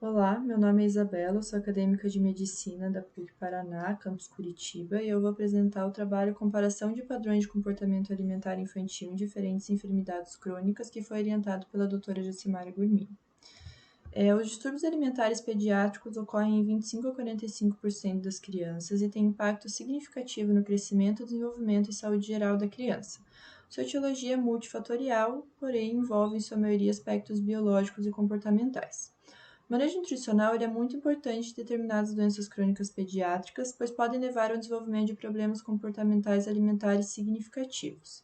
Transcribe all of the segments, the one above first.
Olá, meu nome é Isabela, eu sou acadêmica de Medicina da PUC Paraná, campus Curitiba, e eu vou apresentar o trabalho Comparação de Padrões de Comportamento Alimentar Infantil em Diferentes Enfermidades Crônicas, que foi orientado pela doutora Jacimara Gourmet. Os distúrbios alimentares pediátricos ocorrem em 25 a 45% das crianças e têm impacto significativo no crescimento, desenvolvimento e saúde geral da criança. Sua etiologia é multifatorial, porém envolve em sua maioria aspectos biológicos e comportamentais. O manejo nutricional é muito importante em determinadas doenças crônicas pediátricas, pois podem levar ao desenvolvimento de problemas comportamentais alimentares significativos.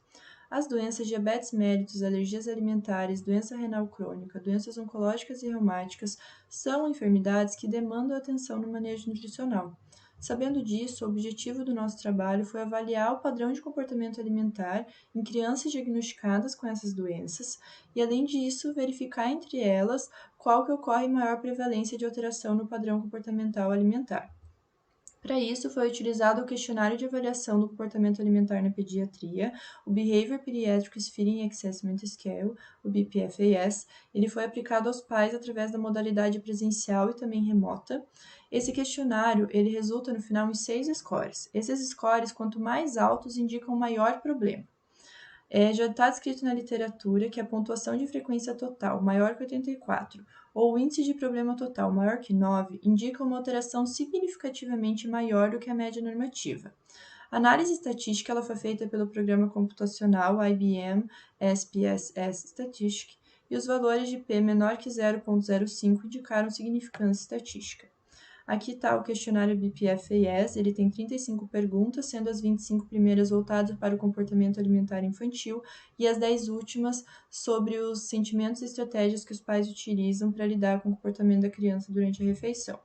As doenças diabetes mellitus, alergias alimentares, doença renal crônica, doenças oncológicas e reumáticas são enfermidades que demandam atenção no manejo nutricional. Sabendo disso, o objetivo do nosso trabalho foi avaliar o padrão de comportamento alimentar em crianças diagnosticadas com essas doenças e, além disso, verificar entre elas qual que ocorre maior prevalência de alteração no padrão comportamental alimentar. Para isso, foi utilizado o questionário de avaliação do comportamento alimentar na pediatria, o Behavior Pediatric Feeding Assessment Scale, o BPFAS. Ele foi aplicado aos pais através da modalidade presencial e também remota. Esse questionário, ele resulta no final em 6 scores. Esses scores, quanto mais altos, indicam maior problema. Já está descrito na literatura que a pontuação de frequência total maior que 84 ou o índice de problema total maior que 9 indica uma alteração significativamente maior do que a média normativa. A análise estatística ela foi feita pelo programa computacional IBM SPSS Statistic e os valores de P menor que 0,05 indicaram significância estatística. Aqui está o questionário BPFAS, ele tem 35 perguntas, sendo as 25 primeiras voltadas para o comportamento alimentar infantil e as 10 últimas sobre os sentimentos e estratégias que os pais utilizam para lidar com o comportamento da criança durante a refeição.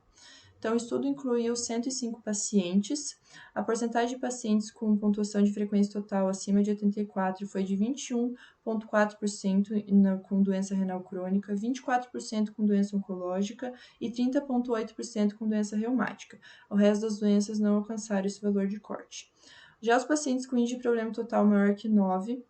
Então, o estudo incluiu 105 pacientes. A porcentagem de pacientes com pontuação de frequência total acima de 84 foi de 21,4% com doença renal crônica, 24% com doença oncológica e 30,8% com doença reumática. O resto das doenças não alcançaram esse valor de corte. Já os pacientes com índice de problema total maior que 9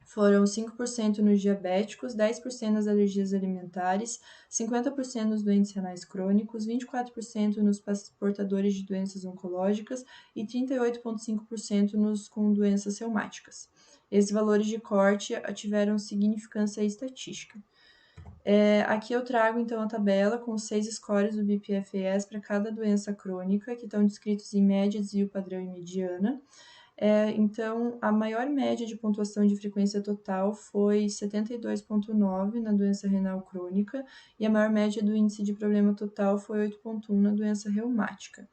foram 5% nos diabéticos, 10% nas alergias alimentares, 50% nos doentes renais crônicos, 24% nos portadores de doenças oncológicas e 38,5% nos com doenças reumáticas. Esses valores de corte tiveram significância estatística. Aqui eu trago então a tabela com os 6 scores do BPFAS para cada doença crônica, que estão descritos em média, desvio padrão e mediana. Então, a maior média de pontuação de frequência total foi 72,9 na doença renal crônica e a maior média do índice de problema total foi 8,1 na doença reumática.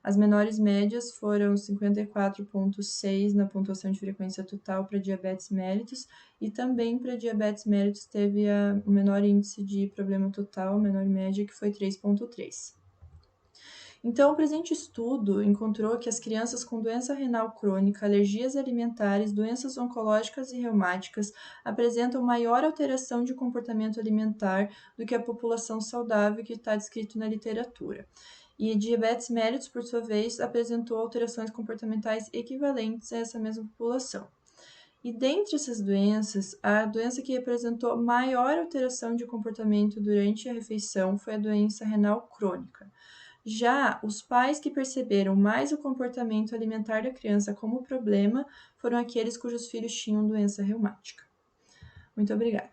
As menores médias foram 54,6 na pontuação de frequência total para diabetes mellitus e também para diabetes mellitus teve o menor índice de problema total, menor média, que foi 3,3. Então, o presente estudo encontrou que as crianças com doença renal crônica, alergias alimentares, doenças oncológicas e reumáticas apresentam maior alteração de comportamento alimentar do que a população saudável que está descrito na literatura. E diabetes mellitus, por sua vez, apresentou alterações comportamentais equivalentes a essa mesma população. E dentre essas doenças, a doença que apresentou maior alteração de comportamento durante a refeição foi a doença renal crônica. Já os pais que perceberam mais o comportamento alimentar da criança como problema foram aqueles cujos filhos tinham doença reumática. Muito obrigada.